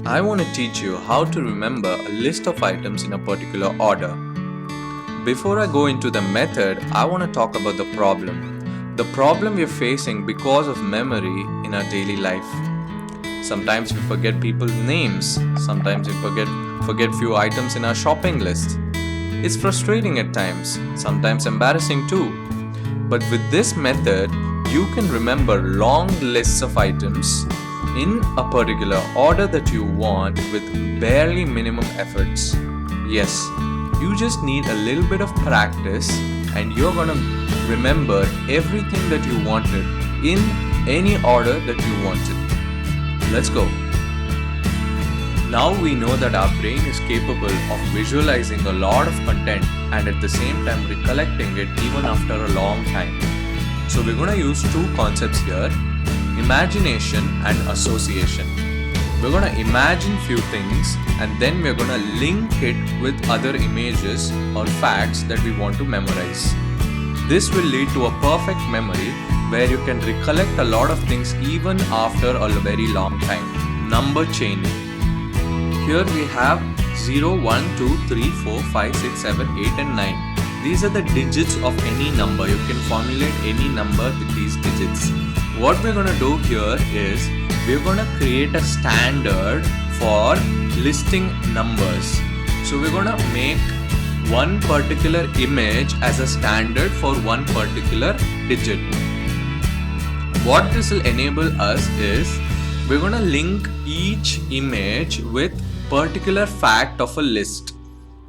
I want to teach you how to remember a list of items in a particular order. Before I go into the method, I want to talk about the problem. The problem we're facing because of memory in our daily life. Sometimes we forget people's names, sometimes we forget few items in our shopping list. It's frustrating at times, sometimes embarrassing too. But with this method, you can remember long lists of items in a particular order that you want with barely minimum efforts. Yes, you just need a little bit of practice and you're gonna remember everything that you wanted in any order that you wanted. Let's go. Now we know that our brain is capable of visualizing a lot of content and at the same time recollecting it even after a long time. So we're going to use two concepts here, imagination and association. We're going to imagine few things and then we're going to link it with other images or facts that we want to memorize. This will lead to a perfect memory where you can recollect a lot of things even after a very long time. Number chain. Here we have 0, 1, 2, 3, 4, 5, 6, 7, 8 and 9. These are the digits of any number. You can formulate any number with these digits. What we're going to do here is we're going to create a standard for listing numbers. So we're going to make one particular image as a standard for one particular digit. What this will enable us is we're going to link each image with particular fact of a list.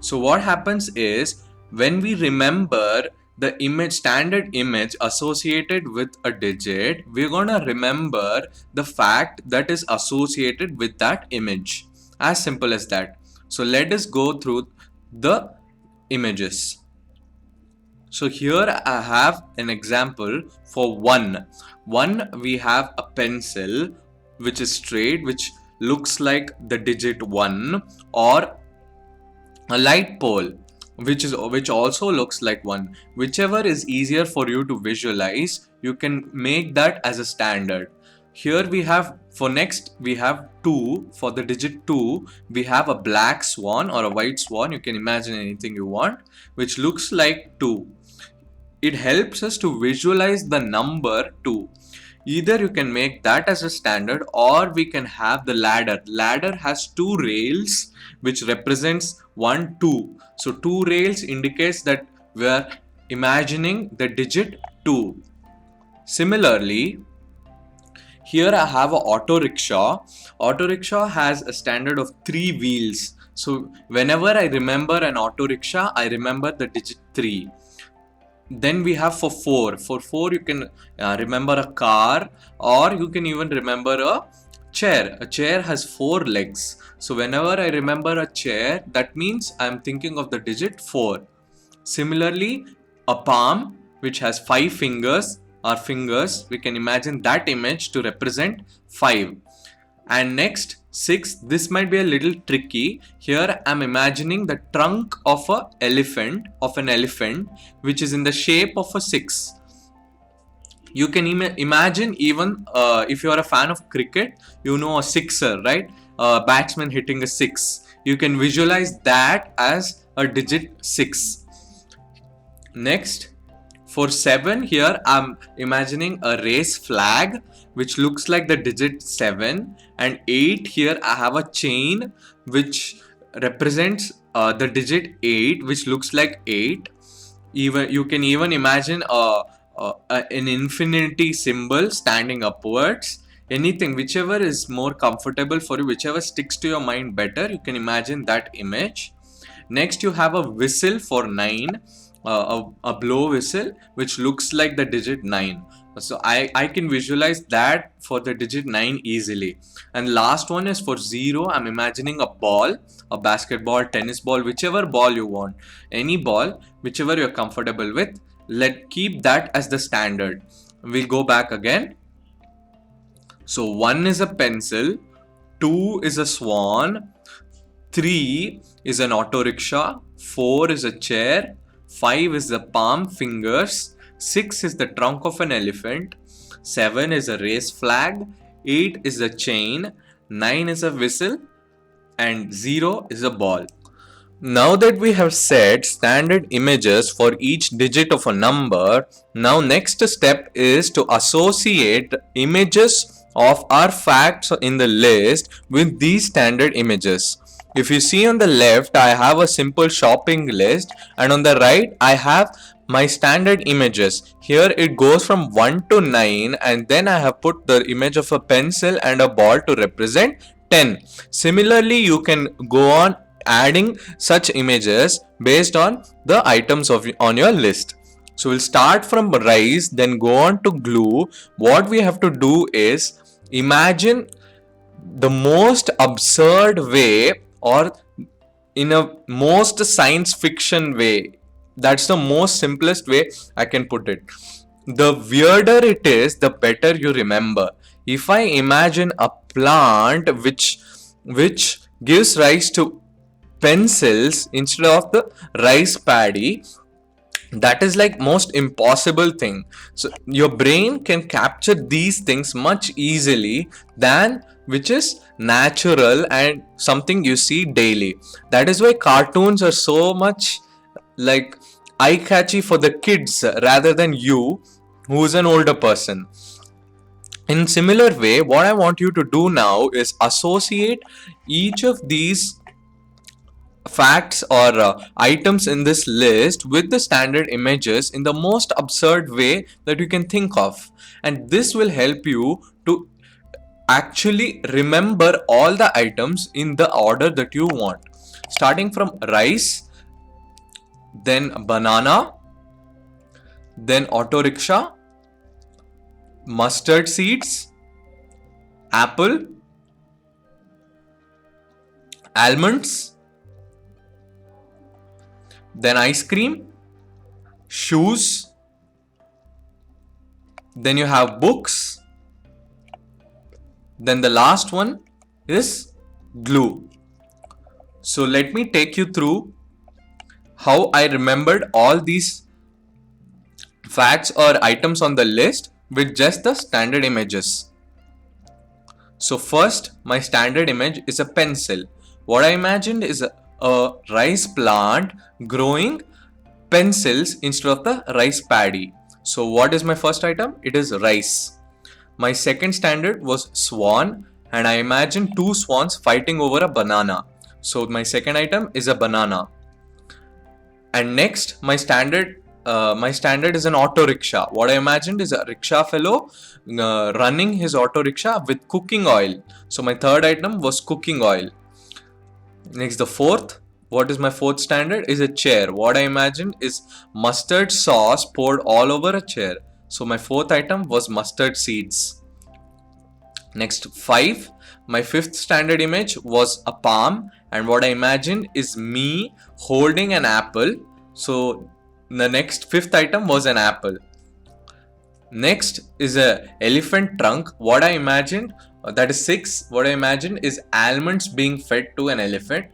So what happens is when we remember the image, standard image associated with a digit, we're going to remember the fact that is associated with that image. As simple as that. So let us go through the images. So here I have an example for 1. 1 we have a pencil which is straight, which looks like the digit 1, or a light pole which also looks like 1. Whichever is easier for you to visualize, you can make that as a standard. Here we have, for next we have 2. For the digit 2 we have a black swan or a white swan, you can imagine anything you want, which looks like 2. It helps us to visualize the number 2. Either you can make that as a standard or we can have the ladder. Ladder has 2 rails which represents 1, 2. So 2 rails indicates that we are imagining the digit 2. Similarly, here I have an auto rickshaw. Auto rickshaw has a standard of 3 wheels. So whenever I remember an auto rickshaw, I remember the digit 3. Then we have for 4. For 4 you can remember a car, or you can even remember a chair. A chair has 4 legs. So whenever I remember a chair, that means I am thinking of the digit 4. Similarly, a palm which has 5 fingers, we can imagine that image to represent 5. And next 6, this might be a little tricky. Here I'm imagining the trunk of an elephant which is in the shape of a 6. You can imagine even if you are a fan of cricket, you know a sixer, right? A batsman hitting a 6. You can visualize that as a digit 6. Next, for 7, here I'm imagining a race flag which looks like the digit 7, and 8, here I have a chain which represents the digit 8, which looks like 8. Even you can even imagine an infinity symbol standing upwards. Anything, whichever is more comfortable for you, whichever sticks to your mind better, you can imagine that image. Next you have a whistle for 9. A blow whistle which looks like the digit 9. So I can visualize that for the digit 9 easily. And last one is for 0. I'm imagining a ball, a basketball, tennis ball, whichever ball you want. Any ball, whichever you're comfortable with. Keep that as the standard. We'll go back again. So 1 is a pencil, 2 is a swan, 3 is an auto rickshaw, 4 is a chair, 5 is the palm fingers, 6 is the trunk of an elephant, 7 is a race flag, 8 is a chain, 9 is a whistle, and 0 is a ball. Now that we have set standard images for each digit of a number, now next step is to associate images of our facts in the list with these standard images. If you see on the left, I have a simple shopping list, and on the right, I have my standard images. Here it goes from 1 to 9, and then I have put the image of a pencil and a ball to represent 10. Similarly, you can go on adding such images based on the items on your list. So we'll start from rice, then go on to glue. What we have to do is imagine the most absurd way, or in a most science fiction way. That's the most simplest way I can put it. The weirder it is, the better you remember. If I imagine a plant which gives rise to pencils instead of the rice paddy, that is like most impossible thing. So your brain can capture these things much easily than which is natural and something you see daily. That is why cartoons are so much like eye catchy for the kids rather than you who's an older person. In similar way, what I want you to do now is associate each of these facts or items in this list with the standard images in the most absurd way that you can think of, and this will help you to actually remember all the items in the order that you want, starting from rice, then banana, then auto rickshaw, mustard seeds, apple, almonds, then ice cream, shoes, then you have books, then the last one is glue. So let me take you through how I remembered all these facts or items on the list with just the standard images. So first, my standard image is a pencil. What I imagined is a rice plant growing pencils instead of the rice paddy. So what is my first item? It is rice. My second standard was swan, and I imagined two swans fighting over a banana. So my second item is a banana. And next, my standard is an auto rickshaw. What I imagined is a rickshaw fellow running his auto rickshaw with cooking oil. So my third item was cooking oil. Next, the fourth. What is my fourth standard? Is a chair. What I imagined is mustard sauce poured all over a chair. So my fourth item was mustard seeds. Next, 5. My fifth standard image was a palm, and what I imagined is me holding an apple. So the next fifth item was an apple. Next is a elephant trunk. What I imagined, that is 6. What I imagined is almonds being fed to an elephant.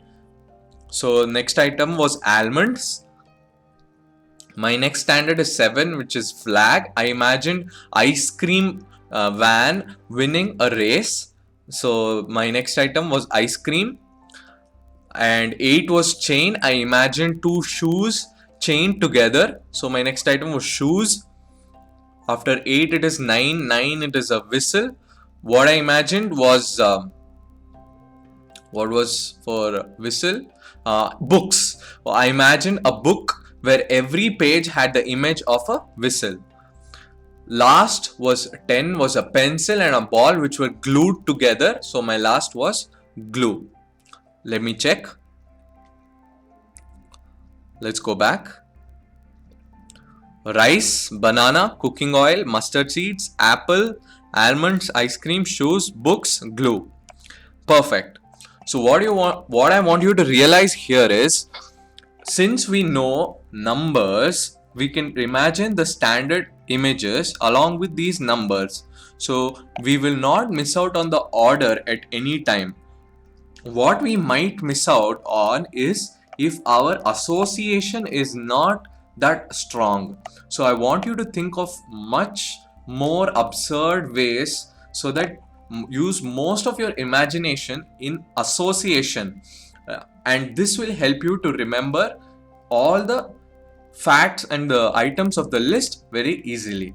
So next item was almonds. My next standard is 7, which is flag. I imagined ice cream van winning a race. So my next item was ice cream. And 8 was chain. I imagined two shoes chained together. So my next item was shoes. After 8 it is 9. 9 it is a whistle. What I imagined was what was for whistle? Books. I imagined a book where every page had the image of a whistle. Last was 10 was a pencil and a ball which were glued together. So my last was glue. Let me check. Let's go back. Rice, banana, cooking oil, mustard seeds, apple, almonds, ice cream, shoes, books, glue. Perfect. So what I want you to realize here is, since we know numbers, we can imagine the standard images along with these numbers. So we will not miss out on the order at any time. What we might miss out on is if our association is not that strong. So I want you to think of much more absurd ways so that use most of your imagination in association, and this will help you to remember all the facts and the items of the list very easily.